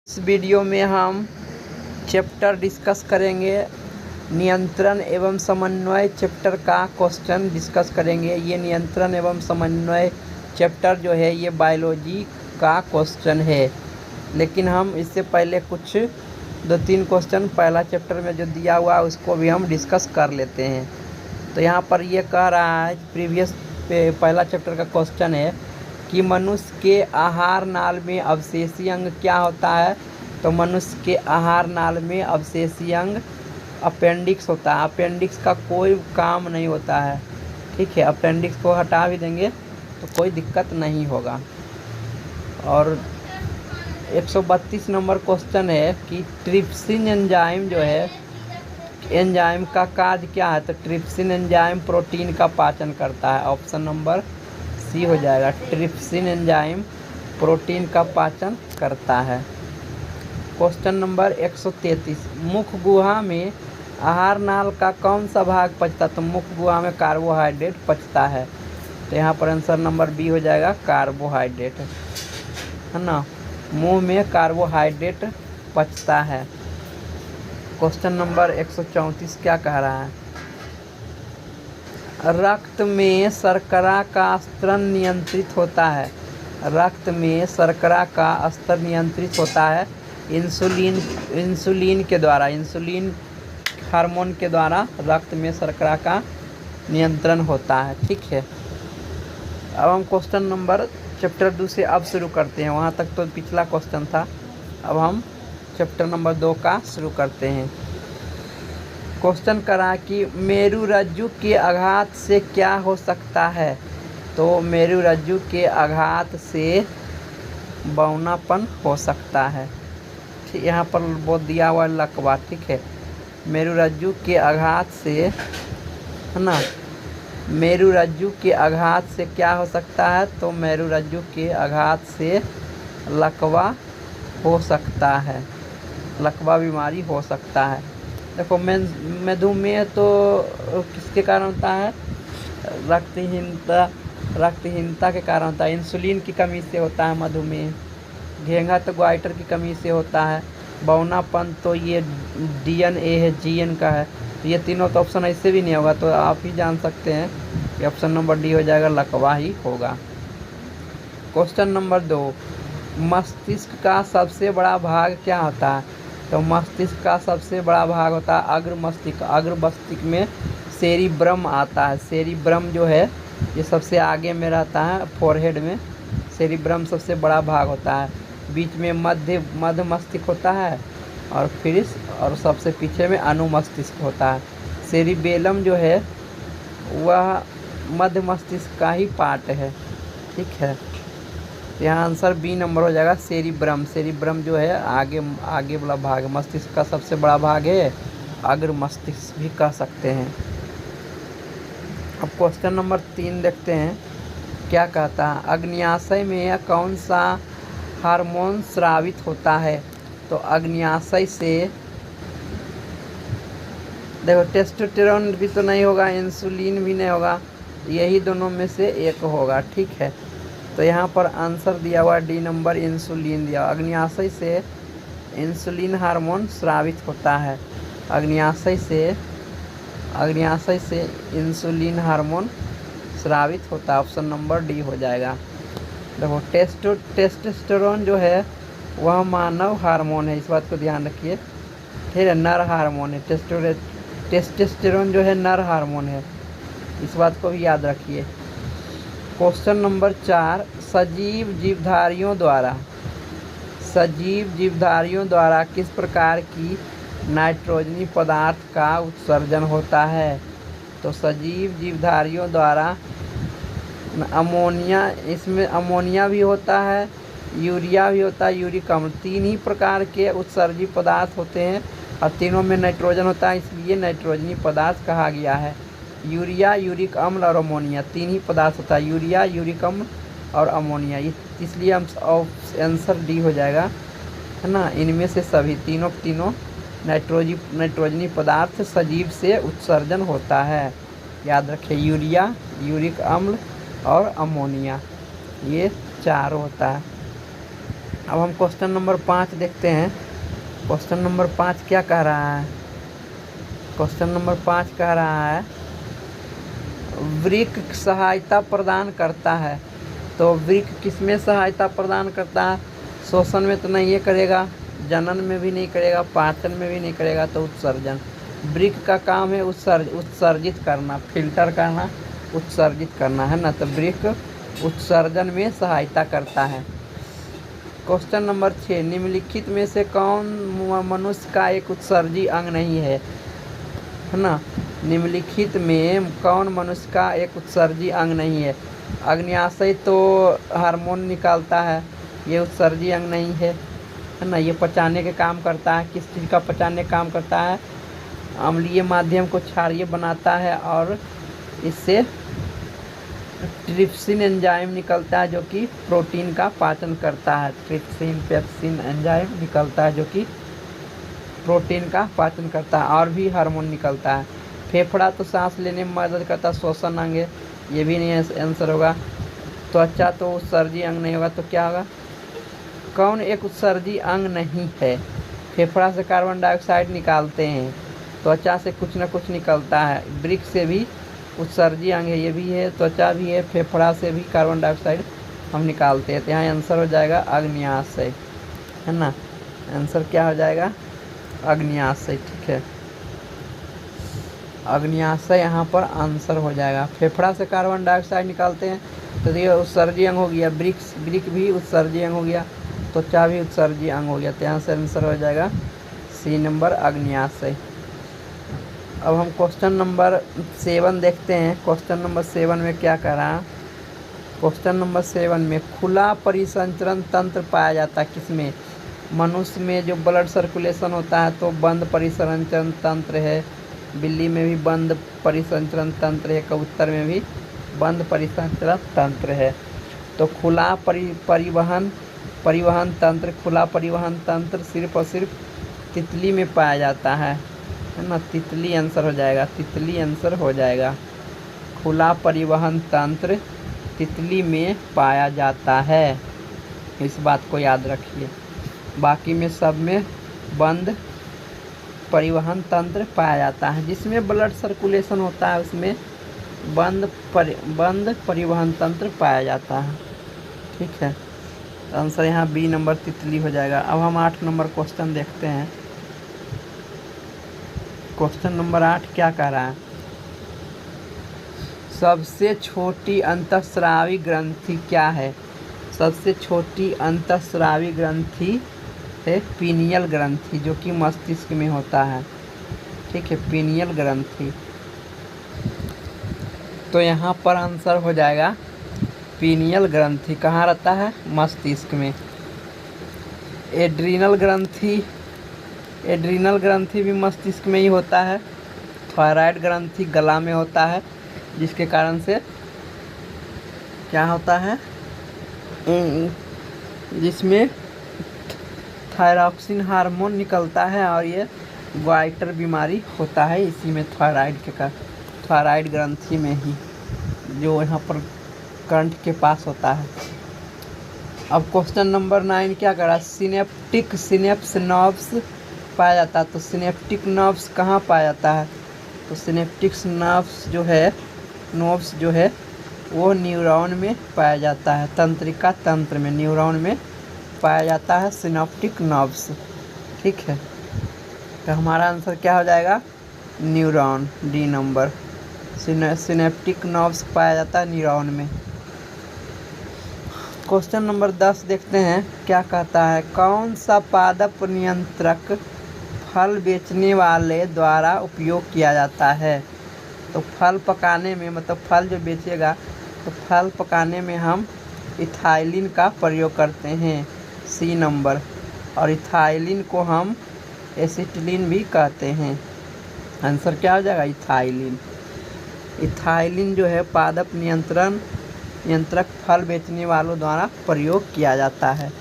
इस वीडियो में हम चैप्टर डिस्कस करेंगे नियंत्रण एवं समन्वय चैप्टर का क्वेश्चन डिस्कस करेंगे। ये नियंत्रण एवं समन्वय चैप्टर जो है ये बायोलॉजी का क्वेश्चन है, लेकिन हम इससे पहले कुछ 2-3 क्वेश्चन पहला चैप्टर में जो दिया हुआ है उसको भी हम डिस्कस कर लेते हैं। तो यहाँ पर ये कह रहा है प्रीवियस पहला चैप्टर का क्वेश्चन है कि मनुष्य के आहार नाल में अवशेषी अंग क्या होता है। तो मनुष्य के आहार नाल में अवशेषी अंग अपेंडिक्स होता है। अपेंडिक्स का कोई काम नहीं होता है, ठीक है। अपेंडिक्स को हटा भी देंगे तो कोई दिक्कत नहीं होगा। और 132 नंबर क्वेश्चन है कि ट्रिप्सिन एंजाइम जो है, एंजाइम का कार्य क्या है। तो ट्रिप्सिन एंजाइम प्रोटीन का पाचन करता है। ऑप्शन नंबर सी हो जाएगा। ट्रिप्सिन एंजाइम प्रोटीन का पाचन करता है। क्वेश्चन नंबर 133, मुख गुहा में आहार नाल का कौन सा भाग पचता। तो मुख गुहा में कार्बोहाइड्रेट पचता है। तो यहाँ पर आंसर नंबर बी हो जाएगा, कार्बोहाइड्रेट, है ना। मुंह में कार्बोहाइड्रेट पचता है। क्वेश्चन नंबर 134 क्या कह रहा है। रक्त में शर्करा का स्तर नियंत्रित होता है। रक्त में शर्करा का स्तर नियंत्रित होता है इंसुलिन के द्वारा। इंसुलिन हार्मोन के द्वारा रक्त में शर्करा का नियंत्रण होता है, ठीक है। अब हम क्वेश्चन नंबर चैप्टर 2 से अब शुरू करते हैं। वहाँ तक तो पिछला क्वेश्चन था, अब हम चैप्टर नंबर 2 का शुरू करते हैं। क्वेश्चन करा कि मेरुरज्जु के आघात से क्या हो सकता है। तो मेरुरज्जु के आघात से बौनापन हो सकता है, ठीक। यहाँ पर वो दिया हुआ लकवा, ठीक है। मेरुरज्जु के आघात से, है ना, मेरुरज्जु के आघात से क्या हो सकता है। तो मेरुरज्जु के आघात से लकवा हो सकता है, लकवा बीमारी हो सकता है। देखो मधुमेह तो किसके कारण होता है, रक्तहीनता के कारण होता है। इंसुलिन की कमी से होता है मधुमेह। घेंघा तो ग्वाइटर की कमी से होता है। बौनापन तो ये DNA है, GN का है। तो ये तीनों तो ऑप्शन ऐसे भी नहीं होगा, तो आप ही जान सकते हैं कि ऑप्शन नंबर डी हो जाएगा, लकवा ही होगा। क्वेश्चन नंबर 2, मस्तिष्क का सबसे बड़ा भाग क्या होता है। तो मस्तिष्क का सबसे बड़ा भाग होता है अग्र मस्तिष्क। अग्र मस्तिष्क में सेरिब्रम आता है। सेरिब्रम जो है ये सबसे आगे में रहता है, फोरहेड में सेरिब्रम सबसे बड़ा भाग होता है। बीच में मध्य मस्तिष्क होता है और सबसे पीछे में अनुमस्तिष्क होता है। सेरिबेलम जो है वह मध्य मस्तिष्क का ही पार्ट है, ठीक है। यहाँ आंसर बी नंबर हो जाएगा, सेरिब्रम। सेरिब्रम जो है आगे वाला भाग, मस्तिष्क का सबसे बड़ा भाग है, अग्र मस्तिष्क भी कह सकते हैं। अब क्वेश्चन नंबर 3 देखते हैं क्या कहता है। अग्न्याशय में कौन सा हार्मोन स्रावित होता है। तो अग्न्याशय से देखो टेस्टोस्टेरोन भी तो नहीं होगा, इंसुलिन भी नहीं होगा, यही दोनों में से एक होगा, ठीक है। तो यहाँ पर आंसर दिया हुआ डी नंबर, इंसुलिन दिया। अग्न्याशय से इंसुलिन हार्मोन स्रावित होता है। अग्न्याशय से इंसुलिन हार्मोन स्रावित होता है। ऑप्शन नंबर डी हो जाएगा। देखो टेस्टोस्टेरोन जो है वह मानव हार्मोन है, इस बात को ध्यान रखिए, ठीक है। नर हार्मोन है टेस्टोस्टेरोन जो है, नर हार्मोन है, इस बात को भी याद रखिए। क्वेश्चन नंबर 4, सजीव जीवधारियों द्वारा किस प्रकार की नाइट्रोजनी पदार्थ का उत्सर्जन होता है। तो सजीव जीवधारियों द्वारा अमोनिया, इसमें अमोनिया भी होता है, यूरिया भी होता है, यूरिक अम्ल, 3 ही प्रकार के उत्सर्जी पदार्थ होते हैं और तीनों में नाइट्रोजन होता है, इसलिए नाइट्रोजनी पदार्थ कहा गया है। यूरिया, यूरिक अम्ल और अमोनिया 3 ही पदार्थ होता है, यूरिया, यूरिक अम्ल और अमोनिया, इसलिए हम आंसर डी हो जाएगा, है ना। इनमें से सभी तीनों नाइट्रोजनी पदार्थ सजीव से उत्सर्जन होता है, याद रखें। यूरिया, यूरिक अम्ल और अमोनिया, ये 4 होता है। अब हम क्वेश्चन नंबर 5 देखते हैं। क्वेश्चन नंबर 5 क्या कह रहा है? क्वेश्चन नंबर 5 कह रहा है वृक्क सहायता प्रदान करता है। तो वृक्क किसमें सहायता प्रदान करता है? श्वसन में तो नहीं ये करेगा, जनन में भी नहीं करेगा, पाचन में भी नहीं करेगा, तो उत्सर्जन। वृक्क का काम है उत्सर्जित करना, फिल्टर करना, उत्सर्जित करना, है ना। तो वृक्क उत्सर्जन में सहायता करता है। क्वेश्चन नंबर 6, निम्नलिखित में से कौन मनुष्य का एक उत्सर्जी अंग नहीं है ना। निम्नलिखित में कौन मनुष्य का एक उत्सर्जी अंग नहीं है? अग्न्याशय तो हार्मोन निकालता है, ये उत्सर्जी अंग नहीं है ना। ये पचाने के काम करता है। किस चीज़ का पचाने का काम करता है? अम्लीय माध्यम को क्षारीय बनाता है और इससे ट्रिप्सिन एंजाइम निकलता है जो कि प्रोटीन का पाचन करता है। ट्रिप्सिन पेप्सिन एंजाइम निकलता है जो कि प्रोटीन का पाचन करता है, और भी हार्मोन निकलता है। फेफड़ा तो सांस लेने में मदद करता है, श्वसन अंग है, ये भी नहीं आंसर होगा। त्वचा तो उत्सर्जी अंग नहीं होगा, तो क्या होगा? कौन एक उत्सर्जी अंग नहीं है? फेफड़ा से कार्बन डाइऑक्साइड निकालते हैं, त्वचा से कुछ न कुछ निकलता है, वृक्क से भी उत्सर्जी अंग है, ये भी है, त्वचा भी है, फेफड़ा से भी कार्बन डाइऑक्साइड हम निकालते हैं। तो यहाँ आंसर हो जाएगा अग्न्याशय, है ना। आंसर क्या हो जाएगा? अग्न्याशय, ठीक है। अग्न्याशय यहाँ पर आंसर हो जाएगा। फेफड़ा से कार्बन डाइऑक्साइड निकालते हैं तो ये उत्सर्जी अंग हो गया। वृक्क भी उत्सर्जी अंग हो गया, त्वचा भी उत्सर्जी अंग हो गया। तो यहाँ से आंसर हो जाएगा सी नंबर, अग्न्याशय। अब हम क्वेश्चन नंबर 7 देखते हैं। क्वेश्चन नंबर 7 में क्या कह रहा है? क्वेश्चन नंबर 7 में खुला परिसंचरण तंत्र पाया जाता है किसमें? मनुष्य में जो ब्लड सर्कुलेशन होता है तो बंद परिसंचरण तंत्र है, बिल्ली में भी बंद परिसंचरण तंत्र है, कबूतर में भी बंद परिसंचरण तंत्र है। तो खुला परिवहन तंत्र, खुला परिवहन तंत्र सिर्फ और सिर्फ तितली में पाया जाता है ना। तितली आंसर हो जाएगा, तितली आंसर हो जाएगा। खुला परिवहन तंत्र तितली में पाया जाता है, इस बात को याद रखिए। बाकी में सब में बंद परिवहन तंत्र पाया जाता है। जिसमें ब्लड सर्कुलेशन होता है उसमें बंद परिवहन तंत्र पाया जाता है, ठीक है। तो आंसर यहाँ बी नंबर तितली हो जाएगा। अब हम 8 नंबर क्वेश्चन देखते हैं। क्वेश्चन नंबर 8 क्या कह रहा है? सबसे छोटी अंतःस्रावी ग्रंथि क्या है? सबसे छोटी अंतःस्रावी ग्रंथि है पीनियल ग्रंथि, जो कि मस्तिष्क में होता है, ठीक है, पीनियल ग्रंथि। तो यहाँ पर आंसर हो जाएगा पीनियल ग्रंथि। कहाँ रहता है? मस्तिष्क में। एड्रीनल ग्रंथि भी मस्तिष्क में ही होता है। थायराइड ग्रंथि गला में होता है, जिसके कारण से क्या होता है, जिसमें थायरॉक्सिन हार्मोन निकलता है और ये ग्वाइटर बीमारी होता है इसी में, थायराइड ग्रंथि में ही, जो यहाँ पर कंठ के पास होता है। अब क्वेश्चन नंबर 9 क्या करा? सिनेप्टिक सिनेप्स नर्व्स पाया जाता है। तो सिनेप्टिक नर्व्स कहाँ पाया जाता है? तो सिनेप्टिक नर्व्स जो है वो न्यूरॉन में पाया जाता है, तंत्रिका तंत्र में, न्यूरॉन में पाया जाता है सिनेप्टिक नर्व्स, ठीक है। तो हमारा आंसर क्या हो जाएगा? Neuron, D number. Synaptic nerves पाया जाता है न्यूरॉन में। क्वेश्चन नंबर 10 देखते हैं क्या कहता है? कौन सा पादप नियंत्रक फल बेचने वाले द्वारा उपयोग किया जाता है? तो फल पकाने में, मतलब फल जो बेचेगा तो फल पकाने में हम इथाइलिन का प्रयोग करते हैं, सी नंबर। और इथाइलिन को हम एसिटिलीन भी कहते हैं। आंसर क्या हो जाएगा? इथाइलिन। इथाइलिन जो है पादप नियंत्रक फल बेचने वालों द्वारा प्रयोग किया जाता है।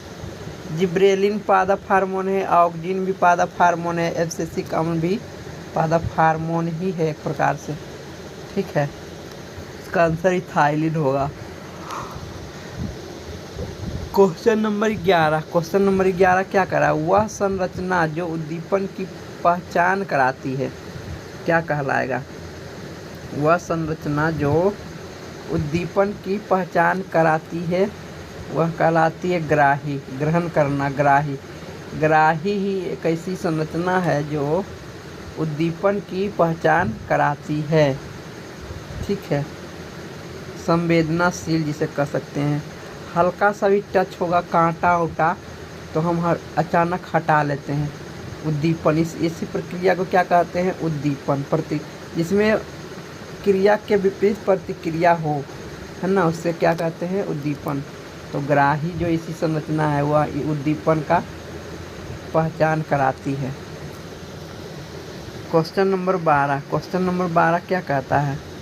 जिब्रेलिन पादप हार्मोन है, ऑक्सिन भी पादप हार्मोन है, एब्सिसिक अम्ल भी पादप हार्मोन ही है एक प्रकार से, ठीक है। इसका आंसर इथाइलिन होगा। क्वेश्चन नंबर 11 क्या करा, वह संरचना जो उद्दीपन की पहचान कराती है क्या कहलाएगा। वह संरचना जो उद्दीपन की पहचान कराती है वह कहलाती है ग्राही। ग्रहण करना, ग्राही। ग्राही ही एक ऐसी संरचना है जो उद्दीपन की पहचान कराती है। ठीक है। संवेदनाशील जिसे कह सकते हैं। हल्का सा भी टच होगा कांटा उटा तो हम अचानक हटा लेते हैं। उद्दीपन, इसी प्रक्रिया को क्या कहते हैं, उद्दीपन। जिसमें क्रिया के विपरीत प्रतिक्रिया हो, है ना, उससे क्या कहते हैं, उद्दीपन। तो ग्राही जो इसी संरचना है वह उद्दीपन का पहचान कराती है। क्वेश्चन नंबर 12 क्या कहता है,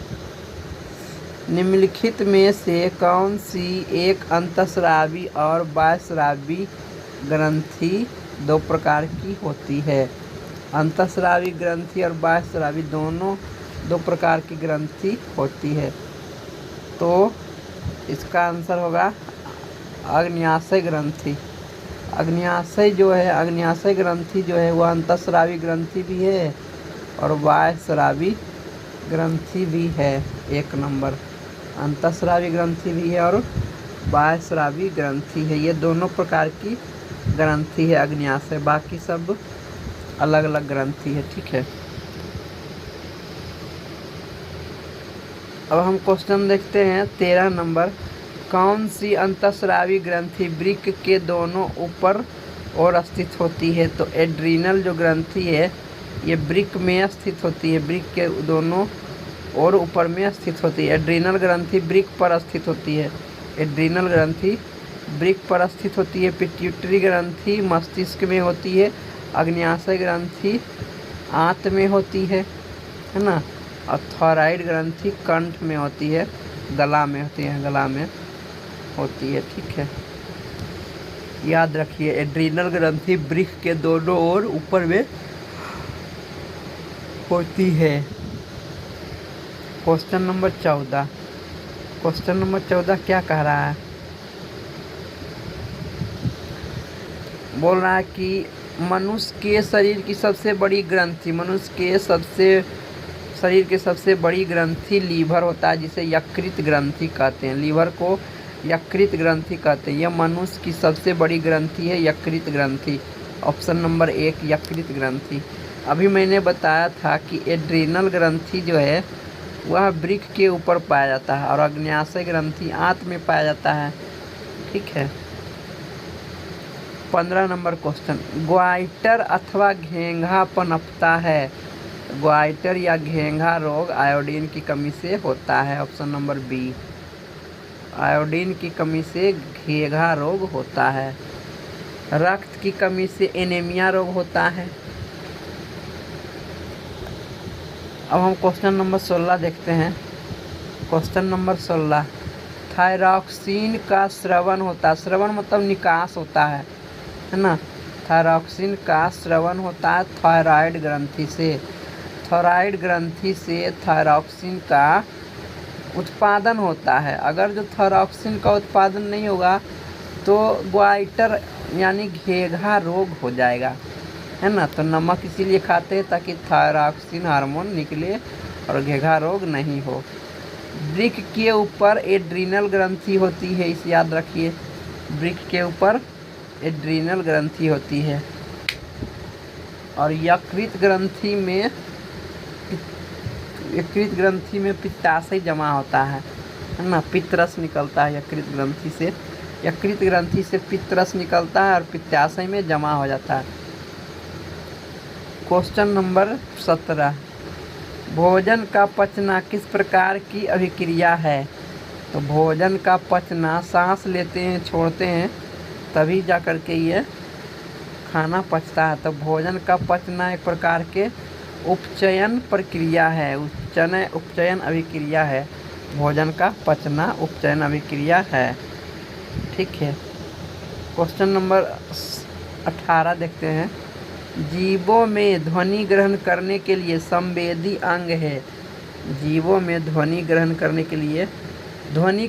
निम्नलिखित में से कौन सी एक अंतःस्रावी और बाह्यस्रावी ग्रंथि दो प्रकार की होती है। अंतःस्रावी ग्रंथि और बाह्यस्रावी दोनों दो प्रकार की ग्रंथि होती है। तो इसका आंसर होगा अग्न्याशय ग्रंथि। अग्न्याशय ग्रंथि जो है वह अंतःस्रावी ग्रंथि भी है और बाह्यस्रावी ग्रंथि भी है। 1 नंबर अंतःस्रावी ग्रंथि भी है और बाह्यस्रावी ग्रंथि है। ये दोनों प्रकार की ग्रंथि है अग्न्याशय, बाकी सब अलग अलग ग्रंथि है। ठीक है। अब हम क्वेश्चन देखते हैं 13 नंबर, कौन सी अंतःस्रावी ग्रंथि वृक्क के दोनों ऊपर और स्थित होती है। तो एड्रीनल जो ग्रंथि है ये वृक्क में स्थित होती है, वृक्क के दोनों और ऊपर में स्थित होती है। एड्रीनल ग्रंथि वृक्क पर स्थित होती है। एड्रीनल ग्रंथि वृक्क पर स्थित होती है। पिट्यूटरी ग्रंथि मस्तिष्क में होती है। अग्न्याशय ग्रंथि आंत में होती है ना। और थायराइड ग्रंथि कंठ में होती है, गला में होती है, गला में होती है। ठीक है, याद रखिए एड्रीनल ग्रंथि वृक्क के दोनों ओर ऊपर में होती है। क्वेश्चन नंबर 14 क्या कह रहा है, बोल रहा है कि मनुष्य के शरीर की सबसे बड़ी ग्रंथि, शरीर के सबसे बड़ी ग्रंथि लीवर होता है, जिसे यकृत ग्रंथि कहते हैं। लीवर को यकृत ग्रंथि कहते हैं। यह मनुष्य की सबसे बड़ी ग्रंथि है, यकृत ग्रंथि। ऑप्शन नंबर 1 यकृत ग्रंथि। अभी मैंने बताया था कि एड्रीनल ग्रंथि जो है वह वृक्क के ऊपर पाया जाता है और अग्न्याशय ग्रंथि आंत में पाया जाता है। ठीक है। 15 नंबर क्वेश्चन, ग्वाइटर अथवा घेंघा पनपता है। ग्वाइटर या घेंघा रोग आयोडीन की कमी से होता है। ऑप्शन नंबर बी, आयोडीन की कमी से घेंघा रोग होता है। रक्त की कमी से एनीमिया रोग होता है। अब हम क्वेश्चन नंबर 16 देखते हैं। क्वेश्चन नंबर 16, थायरॉक्सिन का स्रवन होता है। स्रवन मतलब निकास होता है ना। थायरॉक्सिन का स्रवन होता है थायराइड ग्रंथि से। थायराइड ग्रंथि से थायरॉक्सिन का उत्पादन होता है। अगर जो थायरॉक्सिन का उत्पादन नहीं होगा तो ग्वाइटर यानी घेंघा रोग हो जाएगा, है ना। तो नमक इसीलिए खाते हैं ताकि थायरॉक्सिन हार्मोन निकले और घेंघा रोग नहीं हो। वृक्क के ऊपर एड्रीनल ग्रंथि होती है, इसे याद रखिए। वृक्क के ऊपर एड्रीनल ग्रंथि होती है और यकृत ग्रंथि में पित्ताशय जमा होता है ना। पित्तरस निकलता है यकृत ग्रंथि से। यकृत ग्रंथि से पित्तरस निकलता है और पित्ताशय में जमा हो जाता है। क्वेश्चन नंबर 17, भोजन का पचना किस प्रकार की अभिक्रिया है। तो भोजन का पचना, सांस लेते हैं छोड़ते हैं तभी जा कर के ये खाना पचता है। तो भोजन का पचना एक प्रकार के उपचयन प्रक्रिया है, उपचयन अभिक्रिया है। भोजन का पचना उपचयन अभिक्रिया है। ठीक है। क्वेश्चन नंबर 18 देखते हैं। जीवों में ध्वनि ग्रहण करने के लिए संवेदी अंग है। जीवों में ध्वनि ग्रहण करने के लिए ध्वनि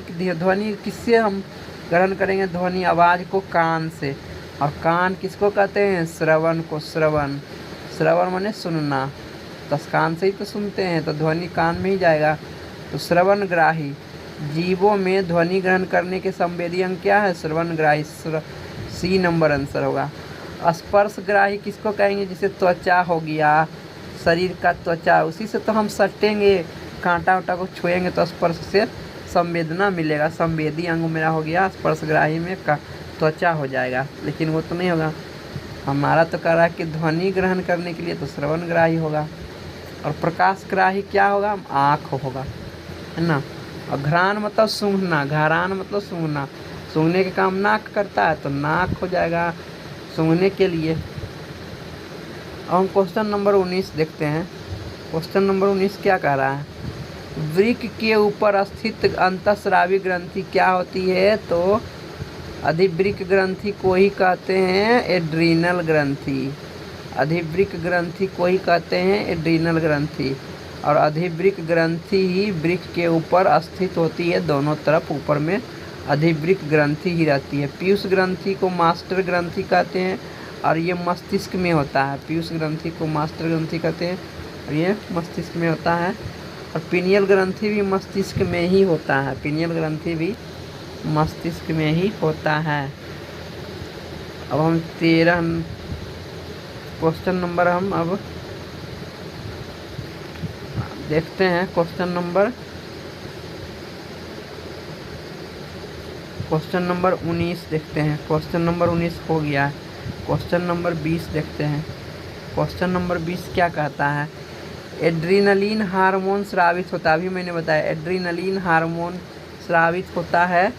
किससे हम ग्रहण करेंगे ध्वनि आवाज़ को कान से, और कान किसको कहते हैं? श्रवण को। श्रवण, श्रवण माने सुनना, तो कान से ही तो सुनते हैं, तो ध्वनि कान में ही जाएगा। तो श्रवणग्राही, जीवों में ध्वनि ग्रहण करने के संवेदी अंग क्या है? श्रवणग्राही, सी नंबर आंसर होगा। स्पर्शग्राही किसको कहेंगे? जिसे त्वचा हो गया, शरीर का त्वचा, उसी से तो हम सटेंगे, कांटा वाटा को छुएंगे तो स्पर्श से संवेदना मिलेगा। संवेदी अंग मेरा हो गया, स्पर्शग्राही में का त्वचा हो जाएगा, लेकिन वो तो नहीं होगा। हमारा तो कह रहा है कि ध्वनि ग्रहण करने के लिए तो श्रवणग्राही होगा। और प्रकाशग्राही क्या होगा? आँख होगा, है ना। और घ्राण मतलब सूंघना, घरान मतलब सूंघना, सूंघने के काम नाक करता है तो नाक हो जाएगा सूंघने के लिए। अब हम क्वेश्चन नंबर 19 देखते हैं। क्वेश्चन नंबर 19 क्या कह रहा है? वृक्क के ऊपर स्थित अंतःस्रावी ग्रंथि क्या होती है? तो अधिवृक्क ग्रंथि को ही कहते हैं एड्रीनल ग्रंथि। अधिवृक्क ग्रंथि को ही कहते हैं एड्रीनल ग्रंथि, और अधिवृक्क ग्रंथि ही वृक्क के ऊपर स्थित होती है, दोनों तरफ ऊपर में अधिवृक्क ग्रंथि ही रहती है। पीयूष ग्रंथि को मास्टर ग्रंथि कहते हैं, और ये मस्तिष्क में होता है। पीयूष ग्रंथि को मास्टर ग्रंथि कहते हैं, और ये मस्तिष्क में होता है। और पिनियल ग्रंथि भी मस्तिष्क में ही होता है, पिनियल ग्रंथि भी मस्तिष्क में ही होता है। अब हम 13 क्वेश्चन नंबर हम अब देखते हैं। क्वेश्चन नंबर 19 देखते हैं। क्वेश्चन नंबर 19 हो गया है। क्वेश्चन नंबर 20 देखते हैं। क्वेश्चन नंबर 20 क्या कहता है? एड्रीनलिन हार्मोन स्रावित होता है, अभी मैंने बताया एड्रीनलिन हार्मोन स्रावित होता है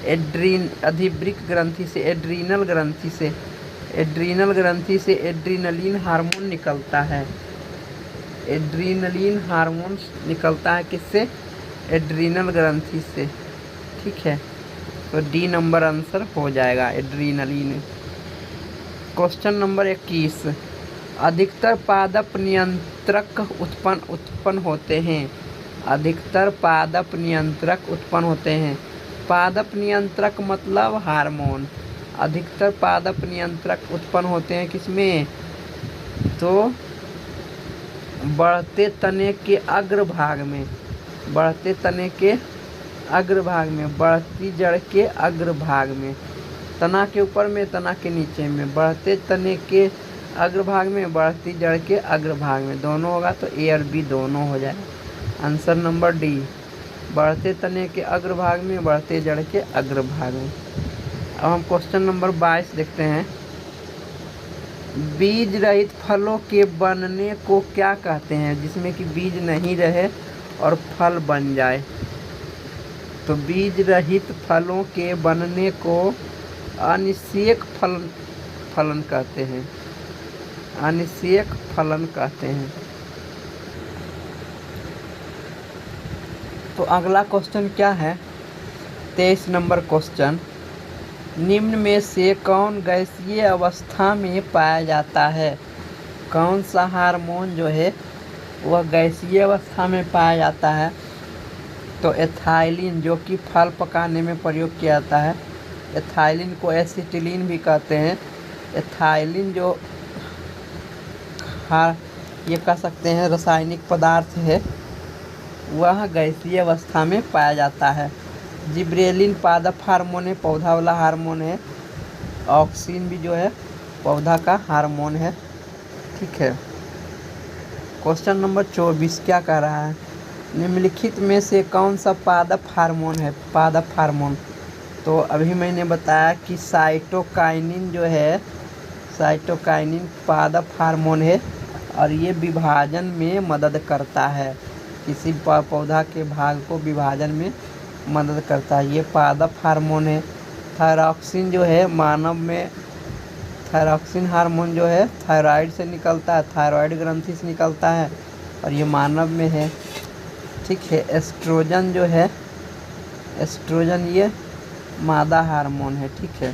अधिवृक्क ग्रंथि से, एड्रीनल ग्रंथि से। एड्रीनल ग्रंथि से एड्रीनलिन हार्मोन निकलता है। एड्रीनलिन हार्मोन निकलता है किससे? एड्रीनल ग्रंथि से, ठीक है। तो डी नंबर आंसर हो जाएगा एड्रीनलिन। क्वेश्चन नंबर 21, अधिकतर पादप नियंत्रक उत्पन्न होते हैं। अधिकतर पादप नियंत्रक उत्पन्न होते हैं। पादप नियंत्रक मतलब हार्मोन। अधिकतर पादप नियंत्रक उत्पन्न होते हैं किसमें? तो बढ़ते तने के अग्रभाग में, बढ़ते तने के अग्रभाग में, बढ़ती जड़ के अग्रभाग में, तना के ऊपर में, तना के नीचे में, बढ़ते तने के अग्रभाग में, बढ़ती जड़ के अग्रभाग में, दोनों होगा तो ए और बी दोनों हो जाएगा। आंसर नंबर डी, बढ़ते तने के अग्रभाग में, बढ़ते जड़ के अग्रभाग में। अब हम क्वेश्चन नंबर 22 देखते हैं। बीज रहित फलों के बनने को क्या कहते हैं? जिसमें कि बीज नहीं रहे और फल बन जाए, तो बीज रहित फलों के बनने को अनिषेक फलन कहते हैं। अनिषेक फलन कहते हैं। तो अगला क्वेश्चन क्या है? 23 नंबर क्वेश्चन, निम्न में से कौन गैसीय अवस्था में पाया जाता है? कौन सा हार्मोन जो है वह गैसीय अवस्था में पाया जाता है? तो एथाइलिन, जो कि फल पकाने में प्रयोग किया जाता है। एथाइलिन को एसिटिलीन भी कहते हैं। एथाइलिन जो ये कह सकते हैं रासायनिक पदार्थ है, वह गैसीय अवस्था में पाया जाता है। जिब्रेलिन पादप हार्मोन है, पौधा वाला हार्मोन है। ऑक्सिन भी जो है पौधा का हार्मोन है, ठीक है। क्वेश्चन नंबर 24 क्या कह रहा है? निम्नलिखित में से कौन सा पादप हार्मोन है? पादप हार्मोन, तो अभी मैंने बताया कि साइटोकाइनिन जो है, साइटोकाइनिन पादप हार्मोन है, और ये विभाजन में मदद करता है। किसी पौधा के भाग को विभाजन में मदद करता है, ये पादप हार्मोन है। थायरॉक्सिन जो है मानव में, थायरॉक्सिन हार्मोन जो है थायराइड से निकलता है, थायराइड ग्रंथि से निकलता है, और ये मानव में है, ठीक है। एस्ट्रोजन जो है, एस्ट्रोजन ये मादा हार्मोन है, ठीक है।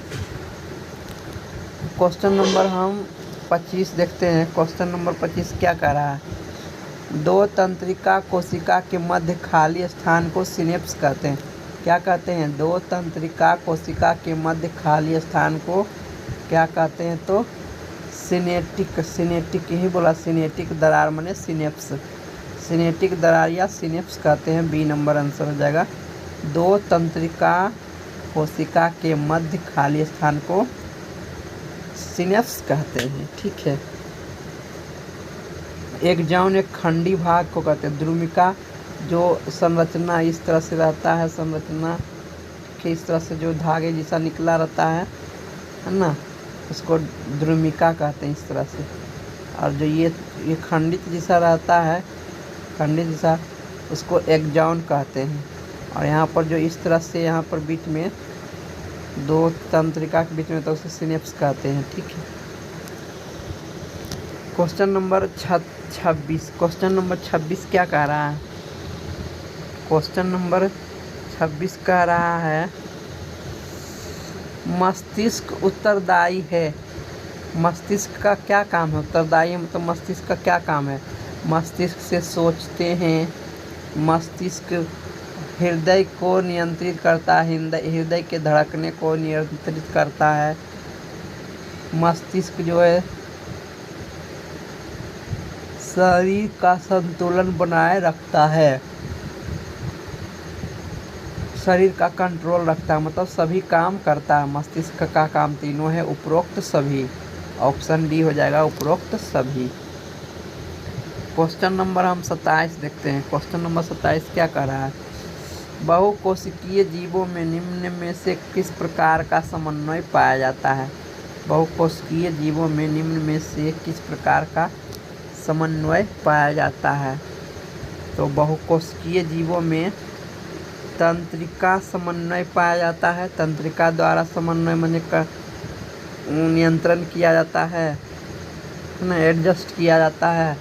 क्वेश्चन नंबर हम 25 देखते हैं। क्वेश्चन नंबर 25 क्या कह रहा है? दो तंत्रिका कोशिका के मध्य खाली स्थान को सिनेप्स कहते हैं। क्या कहते हैं? दो तंत्रिका कोशिका के मध्य खाली स्थान को क्या कहते हैं? तो सिनेटिक ही बोला, सिनेटिक दरार माने सिनेप्स, सिनेटिक दरार या सिनेप्स कहते हैं। बी नंबर आंसर हो जाएगा। दो तंत्रिका कोशिका के मध्य खाली स्थान को सिनेप्स कहते हैं। ठीक है। एक जौन एक खंडी भाग को कहते हैं। द्रुमिका जो संरचना इस तरह से रहता है, संरचना के इस तरह से जो धागे जैसा निकला रहता है ना, उसको द्रुमिका कहते हैं इस तरह से। और जो ये खंडित जैसा रहता है, खंडित जैसा, उसको एक जौन कहते हैं। और यहाँ पर जो इस तरह से यहाँ पर बीच में दो तंत्रिका के बीच में, तो उसे सिनेप्स कहते हैं। ठीक है। Question number 26। क्वेश्चन नंबर 26 क्या कह रहा है? क्वेश्चन नंबर 26 कह रहा है मस्तिष्क उत्तरदायी है। मस्तिष्क का क्या काम है? उत्तरदायी मतलब मस्तिष्क का क्या काम है? मस्तिष्क से सोचते हैं। मस्तिष्क हृदय को नियंत्रित करता है, हृदय के धड़कने को नियंत्रित करता है। मस्तिष्क जो है शरीर का संतुलन बनाए रखता है, शरीर का कंट्रोल रखता है, मतलब सभी काम करता है। मस्तिष्क का काम तीनों है, उपरोक्त सभी। ऑप्शन डी हो जाएगा, उपरोक्त सभी। क्वेश्चन नंबर हम 27 देखते हैं। क्वेश्चन नंबर 27 क्या कह रहा है? बहुकोशिकीय जीवों में निम्न में से किस प्रकार का समन्वय पाया जाता है? बहुकोशिकीय जीवों में निम्न में से किस प्रकार का समन्वय पाया जाता है? तो बहुकोशिकीय जीवों में तंत्रिका समन्वय पाया जाता है। तंत्रिका द्वारा समन्वय माने नियंत्रण किया जाता है ना, एडजस्ट किया जाता है।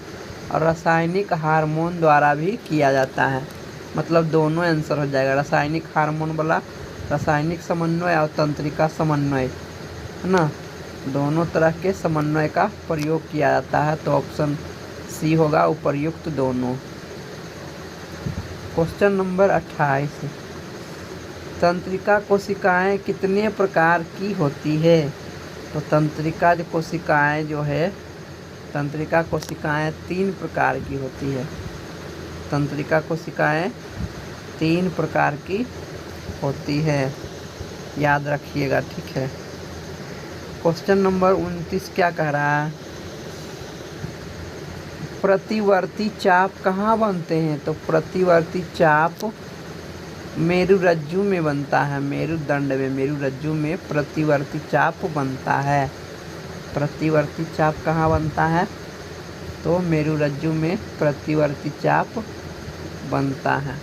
और रासायनिक हार्मोन द्वारा भी किया जाता है। मतलब दोनों आंसर हो जाएगा। रासायनिक हार्मोन वाला रासायनिक समन्वय और तंत्रिका समन्वय, है ना, दोनों तरह के समन्वय का प्रयोग किया जाता है। तो ऑप्शन सी होगा, उपर्युक्त दोनों। Question number 28। तंत्रिका कोशिकाएं कितने प्रकार की होती है? तो तंत्रिका जो कोशिकाएं जो है, तंत्रिका कोशिकाएं 3 प्रकार की होती है। तंत्रिका कोशिकाएं 3 प्रकार की होती है, याद रखिएगा। ठीक है। क्वेश्चन नंबर 29 क्या कह रहा है? प्रतिवर्ती चाप कहाँ बनते हैं? तो प्रतिवर्ती चाप मेरुरज्जु में बनता है, मेरुदंड में, मेरुरज्जु में प्रतिवर्ती चाप बनता है। प्रतिवर्ती चाप कहाँ बनता है? तो मेरुरज्जु में प्रतिवर्ती चाप बनता है।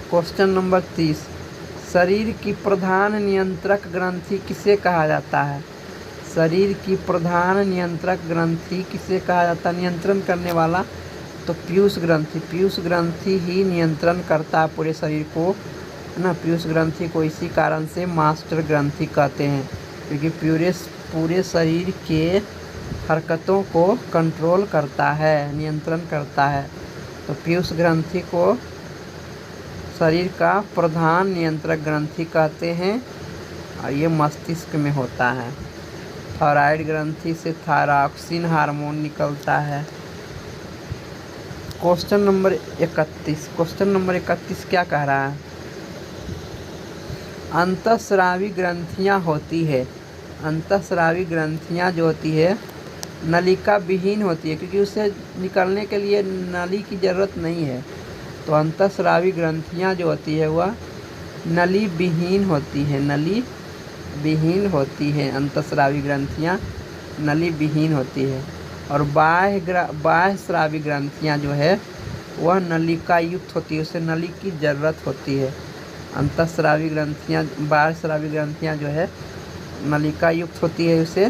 Question number 30। शरीर की प्रधान नियंत्रक ग्रंथि किसे कहा जाता है? शरीर की प्रधान नियंत्रक ग्रंथि किसे कहा जाता है? नियंत्रण करने वाला, तो पीयूष ग्रंथि। पीयूष ग्रंथि ही नियंत्रण करता है पूरे शरीर को, है ना। पीयूष ग्रंथि को इसी कारण से मास्टर ग्रंथि कहते हैं, क्योंकि पूरे शरीर के हरकतों को कंट्रोल करता है, नियंत्रण करता है। तो पीयूष ग्रंथि को शरीर का प्रधान नियंत्रक ग्रंथि कहते हैं, और ये मस्तिष्क में होता है। थायराइड ग्रंथि से थायरॉक्सिन हार्मोन निकलता है। Question number 31। क्वेश्चन नंबर 31 क्या कह रहा है? अंतःस्रावी ग्रंथियां होती है। अंतःस्रावी ग्रंथियां जो होती है नलिका विहीन होती है, क्योंकि उसे निकलने के लिए नली की ज़रूरत नहीं है। तो अंतःस्रावी ग्रंथियां जो होती है वह नली विहीन होती है, नली विहीन होती है। अंतःस्रावी ग्रंथियां नली विहीन होती है। और बाह्य स्रावी ग्रंथियां जो है वह नलिका युक्त होती है, उसे नली की ज़रूरत होती है। अंतःस्रावी ग्रंथियां, बाह्य स्रावी ग्रंथियां जो है नलिका युक्त होती है, उसे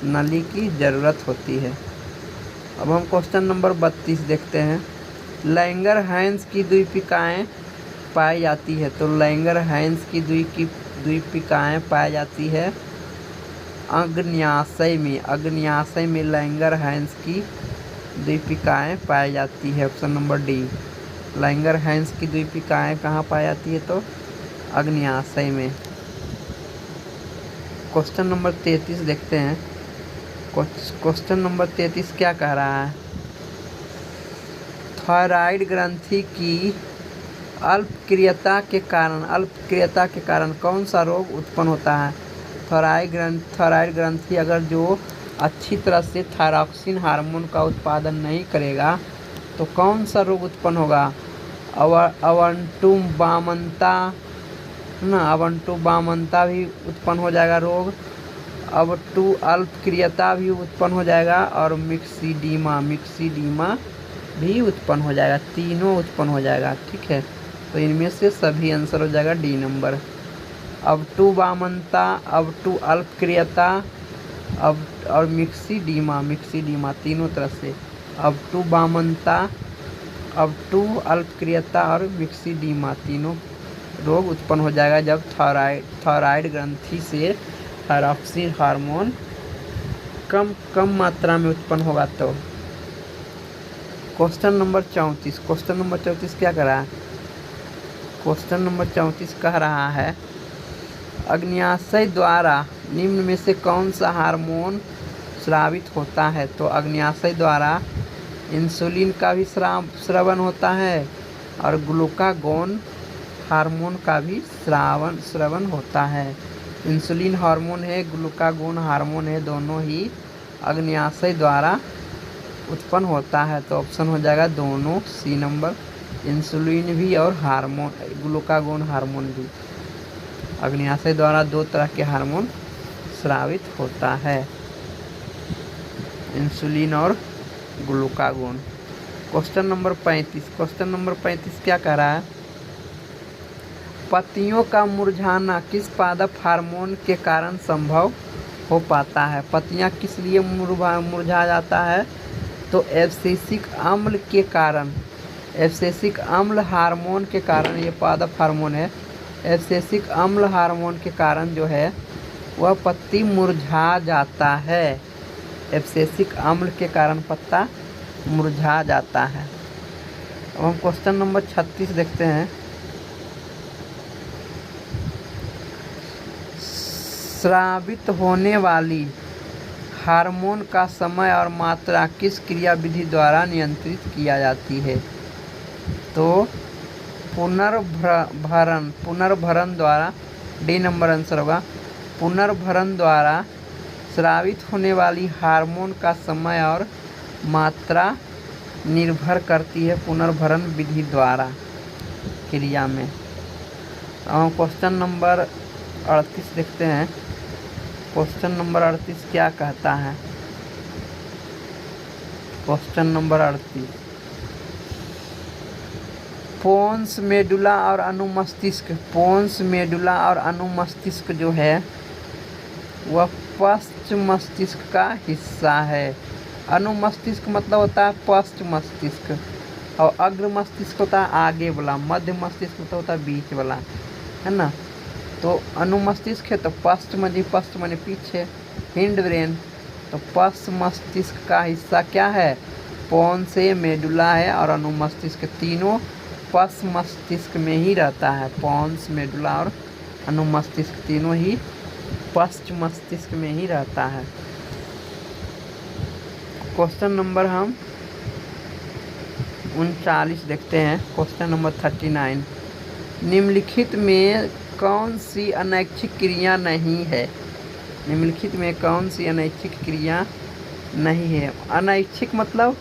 नली की ज़रूरत होती है। अब हम क्वेश्चन नंबर 32 देखते हैं। लैंगरहैंस की द्वीपिकाएँ पाई जाती है। तो लैंगरहैंस की द्वीपिकाएँ पाई जाती है अग्न्याशय में। अग्न्याशय में लैंगरहैंस की द्वीपिकाएँ पाई जाती है। Option number D. लैंगरहैंस की द्वीपिकाएँ कहाँ पाई जाती है? तो आग्नेयाशय में। क्वेश्चन नंबर 33 देखते हैं। क्वेश्चन नंबर 33 क्या कह रहा है? थायराइड ग्रंथि की अल्पक्रियता के कारण कौन सा रोग उत्पन्न होता है? थायराइड ग्रंथि अगर जो अच्छी तरह से थायरॉक्सिन हार्मोन का उत्पादन नहीं करेगा तो कौन सा रोग उत्पन्न होगा? अवंटुबामनता भी उत्पन्न हो जाएगा रोग, अल्पक्रियता भी उत्पन्न हो जाएगा और मिक्सीडीमा भी उत्पन्न हो जाएगा। तीनों उत्पन्न हो जाएगा। ठीक है, तो इनमें से सभी आंसर हो जाएगा डी नंबर। अल्पक्रियता और मिक्सीडीमा तीनों तरह से अल्पक्रियता और मिक्सीडीमा तीनों रोग उत्पन्न हो जाएगा जब थायराइड ग्रंथि से थायरॉक्सिन हार्मोन कम मात्रा में उत्पन्न होगा। तो क्वेश्चन नंबर 34 क्या कर रहा है? क्वेश्चन नंबर 34 कह रहा है अग्न्याशय द्वारा निम्न में से कौन सा हार्मोन स्रावित होता है? तो अग्न्याशय द्वारा इंसुलिन का भी स्रवण होता है और ग्लूकागोन हार्मोन का भी स्रवण होता है। इंसुलिन हार्मोन है, ग्लूकागोन हार्मोन है, दोनों ही अग्न्याशय द्वारा उत्पन्न होता है। तो ऑप्शन हो जाएगा दोनों, सी नंबर। इंसुलिन भी और ग्लूकागोन हार्मोन भी। अग्न्याशय द्वारा दो तरह के हार्मोन स्रावित होता है, इंसुलिन और ग्लूकागोन। क्वेश्चन नंबर 35 क्या कह रहा है? पत्तियों का मुरझाना किस पादप हार्मोन के कारण संभव हो पाता है? पत्तियां किस लिए मुरझा जाता है? तो एब्सिसिक अम्ल हार्मोन के कारण ये पादप हार्मोन है। एब्सिसिक अम्ल हार्मोन के कारण जो है वह पत्ती मुरझा जाता है। एब्सिसिक अम्ल के कारण पत्ता मुरझा जाता है। अब हम क्वेश्चन नंबर 36 देखते हैं। स्रावित होने वाली हार्मोन का समय और मात्रा किस क्रियाविधि द्वारा नियंत्रित किया जाती है? तो पुनर्भरण द्वारा, डी नंबर आंसर होगा। पुनर्भरण द्वारा स्रावित होने वाली हार्मोन का समय और मात्रा निर्भर करती है पुनर्भरण विधि द्वारा क्रिया में। हम क्वेश्चन नंबर 38 देखते हैं। क्वेश्चन नंबर 38 क्या कहता है? क्वेश्चन नंबर 38, पोन्स मेडुला और अनुमस्तिष्क जो है वह पश्च मस्तिष्क का हिस्सा है। अनुमस्तिष्क मतलब होता है पश्च मस्तिष्क और अग्र मस्तिष्क होता है आगे वाला, मध्य मस्तिष्क मतलब होता है बीच वाला, है ना। तो अनुमस्तिष्क है तो पश्च माने पीछे, हिंड ब्रेन। तो पश्च मस्तिष्क का हिस्सा क्या है? पोन्स है, मेडुला है और अनुमस्तिष्क, तीनों पश्च मस्तिष्क में ही रहता है। पोन्स, मेडुला और अनुमस्तिष्क तीनों ही पश्च मस्तिष्क में ही रहता है। क्वेश्चन नंबर हम 39 देखते हैं। क्वेश्चन नंबर 39, निम्नलिखित में कौन सी अनैच्छिक क्रिया नहीं है? निम्नलिखित में कौन सी अनैच्छिक क्रिया नहीं है? अनैच्छिक मतलब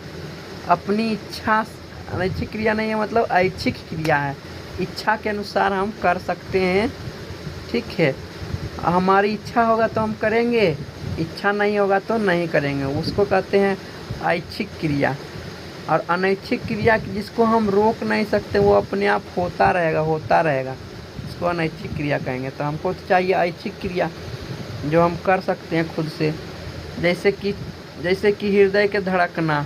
अपनी इच्छा, अनैच्छिक क्रिया नहीं है मतलब ऐच्छिक क्रिया है, इच्छा के अनुसार हम कर सकते हैं। ठीक है, हमारी इच्छा होगा तो हम करेंगे, इच्छा नहीं होगा तो नहीं करेंगे, उसको कहते हैं ऐच्छिक क्रिया। और अनैच्छिक क्रिया जिसको हम रोक नहीं सकते, वो अपने आप होता रहेगा, उसको अनैच्छिक क्रिया कहेंगे। तो हमको तो चाहिए ऐच्छिक क्रिया जो हम कर सकते हैं खुद से। जैसे कि हृदय के धड़कना,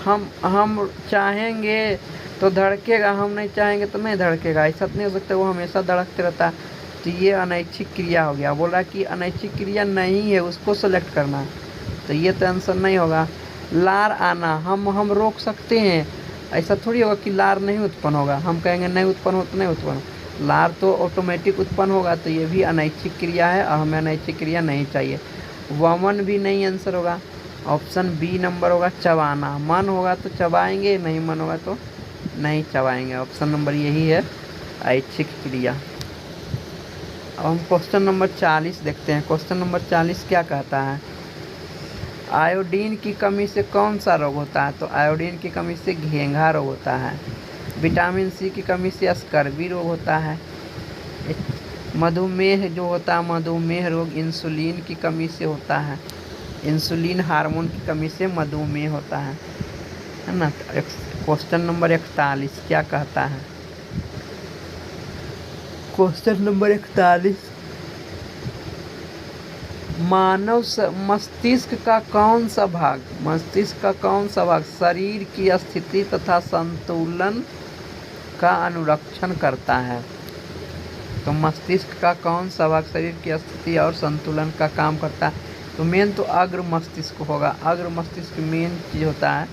हम चाहेंगे तो धड़केगा, हम नहीं चाहेंगे तो नहीं धड़केगा, ऐसा नहीं हो सकता, वो हमेशा धड़कते रहता है। तो ये अनैच्छिक क्रिया हो गया। बोला कि अनैच्छिक क्रिया नहीं है, उसको सेलेक्ट करना, तो ये तो आंसर नहीं होगा। लार आना हम रोक सकते हैं, ऐसा थोड़ी होगा कि लार नहीं उत्पन्न होगा, हम कहेंगे नहीं उत्पन्न हो तो नहीं उत्पन्न, लार तो ऑटोमेटिक उत्पन्न होगा। तो ये भी अनैच्छिक क्रिया है और हमें अनैच्छिक क्रिया नहीं चाहिए। वमन भी नहीं आंसर होगा, ऑप्शन बी नंबर होगा चबाना। मन होगा तो चबाएंगे, नहीं मन होगा तो नहीं चबाएंगे। ऑप्शन नंबर यही है ऐच्छिक क्रिया। अब हम क्वेश्चन नंबर 40 देखते हैं। क्वेश्चन नंबर 40 क्या कहता है, आयोडीन की कमी से कौन सा रोग होता है? तो आयोडीन की कमी से घेंघा रोग होता है। विटामिन सी की कमी से स्कर्वी रोग होता है। मधुमेह जो होता है, मधुमेह रोग इंसुलिन की कमी से होता है। इंसुलिन हार्मोन की कमी से मधुमेह होता है ना। क्वेश्चन नंबर 41 क्या कहता है, क्वेश्चन नंबर 41, मानव मस्तिष्क का कौन सा भाग, मस्तिष्क का कौन सा भाग शरीर की स्थिति तथा संतुलन का अनुरक्षण करता है? तो मस्तिष्क का कौन सा भाग शरीर की स्थिति और संतुलन का काम करता है? तो मेन तो अग्र मस्तिष्क होगा। अग्र मस्तिष्क मेन चीज होता है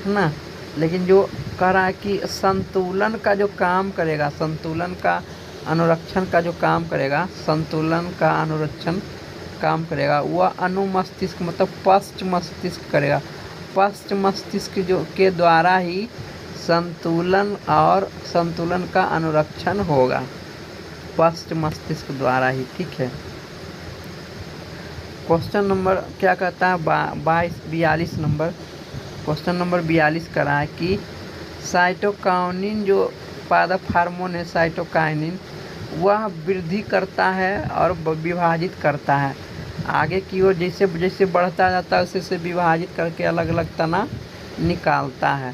ना। लेकिन जो कह रहा है कि संतुलन का जो काम करेगा, संतुलन का अनुरक्षण का जो काम करेगा, संतुलन का अनुरक्षण काम करेगा, वह अनुमस्तिष्क मतलब पश्च मस्तिष्क करेगा। पश्च मस्तिष्क जो के द्वारा ही संतुलन और संतुलन का अनुरक्षण होगा, पश्च मस्तिष्क द्वारा ही। ठीक है। क्वेश्चन नंबर क्या कहता है, 42 नंबर। क्वेश्चन नंबर 42 कह रहा है कि साइटोकाइनिन जो पादप हार्मोन है, साइटोकाइनिन, वह वृद्धि करता है और विभाजित करता है। आगे की ओर जैसे जैसे बढ़ता जाता है उसे विभाजित करके अलग अलग तना निकालता है।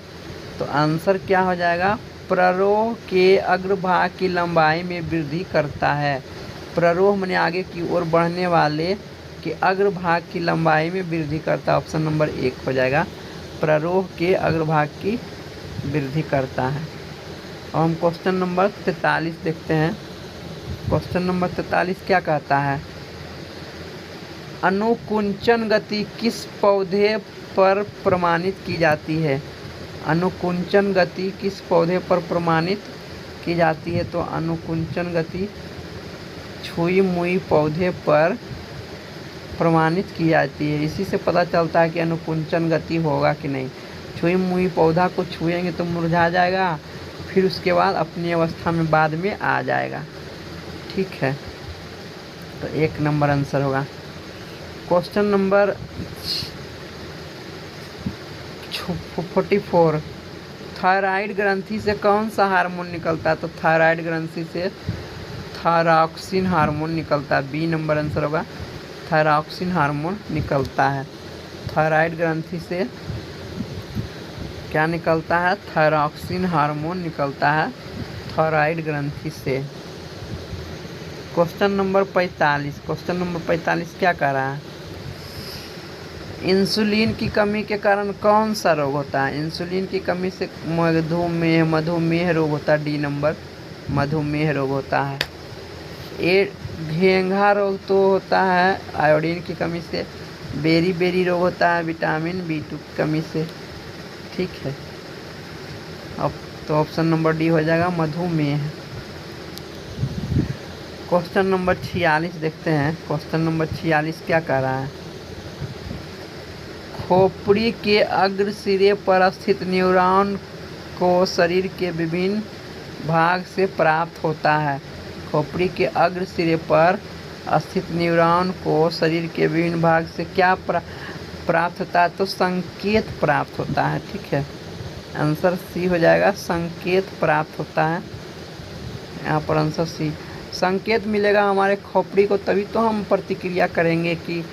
तो आंसर क्या हो जाएगा, प्ररोह के अग्रभाग की लंबाई में वृद्धि करता है। प्ररोह माने आगे की ओर बढ़ने वाले के अग्रभाग की लंबाई में वृद्धि करता है। ऑप्शन नंबर 1 हो जाएगा, प्ररोह के अग्रभाग की वृद्धि करता है। और हम क्वेश्चन नंबर 43 देखते हैं। क्वेश्चन नंबर 43 क्या कहता है, अनुकुंचन गति किस पौधे पर प्रमाणित की जाती है? अनुकुंचन गति किस पौधे पर प्रमाणित की जाती है? तो अनुकुंचन गति छुई मुई पौधे पर प्रमाणित की जाती है। इसी से पता चलता है कि अनुकुंचन गति होगा कि नहीं। छुई मुई पौधा को छुएंगे तो मुरझा जाएगा, फिर उसके बाद अपनी अवस्था में बाद में आ जाएगा। ठीक है, तो 1 नंबर आंसर होगा। क्वेश्चन नंबर 44, थायराइड ग्रंथि से कौन सा हार्मोन निकलता है? तो थायराइड ग्रंथि से थायरॉक्सिन हार्मोन निकलता है। बी नंबर आंसर होगा, थायरॉक्सिन हार्मोन निकलता है। थायराइड ग्रंथि से क्या निकलता है? थायरॉक्सिन हार्मोन निकलता है थायराइड ग्रंथि से। क्वेश्चन नंबर 45, क्वेश्चन नंबर 45 क्या कह रहा है, इंसुलिन की कमी के कारण कौन सा रोग होता है? इंसुलिन की कमी से मधुमेह रोग होता है। डी नंबर, मधुमेह रोग होता है। घेंघा रोग तो होता है आयोडीन की कमी से। बेरी रोग होता है विटामिन B2 की कमी से। ठीक है, अब तो ऑप्शन नंबर डी हो जाएगा मधुमेह। क्वेश्चन नंबर 46 देखते हैं। क्वेश्चन नंबर 46 क्या कह रहा है, खोपड़ी के अग्र सिरे पर स्थित न्यूरॉन को शरीर के विभिन्न भाग से प्राप्त होता है। खोपड़ी के अग्र सिरे पर स्थित न्यूरॉन को शरीर के विभिन्न भाग से क्या प्राप्त होता है? तो संकेत प्राप्त होता है। ठीक है, आंसर सी हो जाएगा, संकेत प्राप्त होता है। यहाँ पर आंसर सी, संकेत मिलेगा हमारे खोपड़ी को, तभी तो हम प्रतिक्रिया करेंगे कि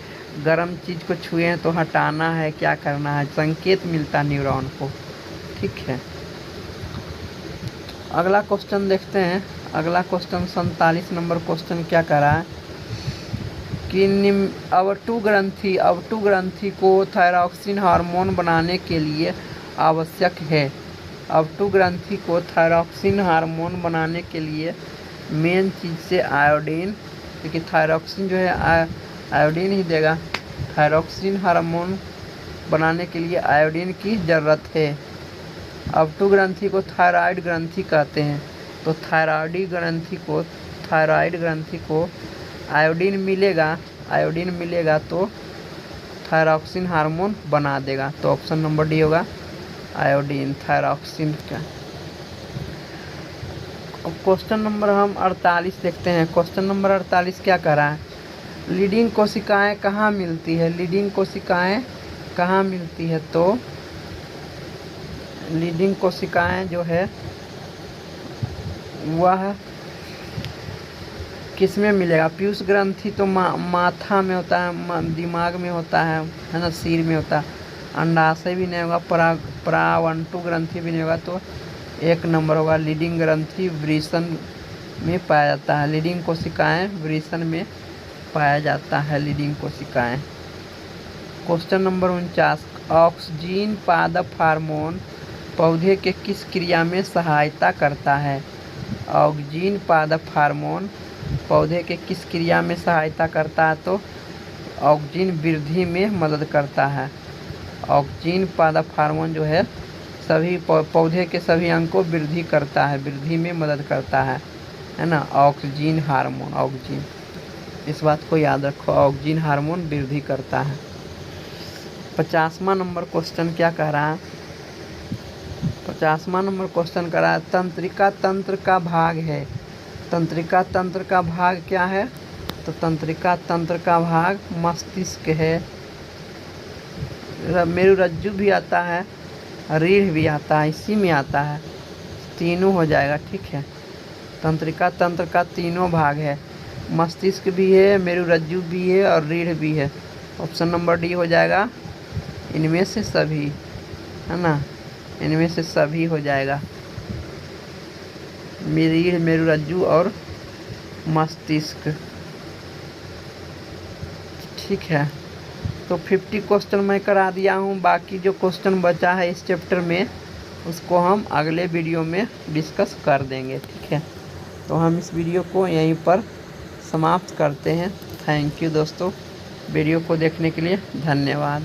गर्म चीज़ को छुए हैं तो हटाना है, क्या करना है। संकेत मिलता न्यूरॉन को। ठीक है, अगला क्वेश्चन देखते हैं। अगला क्वेश्चन 47 नंबर क्वेश्चन क्या कह रहा है कि अवटु ग्रंथि को थायरॉक्सिन हार्मोन बनाने के लिए आवश्यक है। अवटु ग्रंथि को थायरॉक्सिन हार्मोन बनाने के लिए मेन चीज़ से आयोडीन, क्योंकि थायरॉक्सिन जो है आयोडीन ही देगा। थायरॉक्सिन हार्मोन बनाने के लिए आयोडीन की ज़रूरत है। अवटु ग्रंथि को थायराइड ग्रंथि कहते हैं। तो थायराइड ग्रंथि को आयोडीन मिलेगा तो थायरॉक्सिन हार्मोन बना देगा। तो ऑप्शन नंबर डी होगा आयोडीन, थायरॉक्सिन का। अब क्वेश्चन नंबर हम 48 देखते हैं। क्वेश्चन नंबर 48 क्या कह रहा है? लीडिंग कोशिकाएं कहाँ मिलती है? लीडिंग कोशिकाएं कहाँ मिलती है? तो लीडिंग कोशिकाएं जो है वह किस में मिलेगा? पीयूष ग्रंथि तो माथा में होता है, दिमाग में होता है ना, सिर में होता है। अंडाशय भी नहीं होगा, परावंटु ग्रंथि भी नहीं होगा। तो 1 नंबर होगा लीडिंग ग्रंथि वृषण में पाया जाता है। लीडिंग कोशिकाएं वृषण में पाया जाता है लीडिंग कोशिकाएं। क्वेश्चन नंबर 49, ऑक्सीजन पादप हार्मोन पौधे के किस क्रिया में सहायता करता है? ऑक्सीजन पादप हार्मोन पौधे के किस क्रिया में सहायता करता है? तो ऑक्सीजन वृद्धि में मदद करता है। ऑक्सीजन पादप हार्मोन जो है सभी पौधे के सभी अंग को वृद्धि करता है, वृद्धि में मदद करता है ना। ऑक्सीजन हार्मोन, ऑक्सीजन, इस बात को याद रखो, ऑक्सीजन हार्मोन वृद्धि करता है। 50वां नंबर क्वेश्चन क्या कह रहा है? 50वां नंबर क्वेश्चन कह रहा है तंत्रिका तंत्र का भाग है। तंत्रिका तंत्र का भाग क्या है? तो तंत्रिका तंत्र का भाग मस्तिष्क है। मेरुरज्जु भी आता है, रीढ़ भी आता है, इसी में आता है, तीनों हो जाएगा। ठीक है, तंत्रिका तंत्र का तीनों भाग है, मस्तिष्क भी है, मेरुरज्जु भी है और रीढ़ भी है। ऑप्शन नंबर डी हो जाएगा इनमें से सभी, है ना, इनमें से सभी हो जाएगा, रीढ़, मेरुरज्जु और मस्तिष्क। ठीक है, तो 50 क्वेश्चन मैं करा दिया हूँ। बाकी जो क्वेश्चन बचा है इस चैप्टर में उसको हम अगले वीडियो में डिस्कस कर देंगे। ठीक है, तो हम इस वीडियो को यहीं पर समाप्त करते हैं। थैंक यू दोस्तों, वीडियो को देखने के लिए धन्यवाद।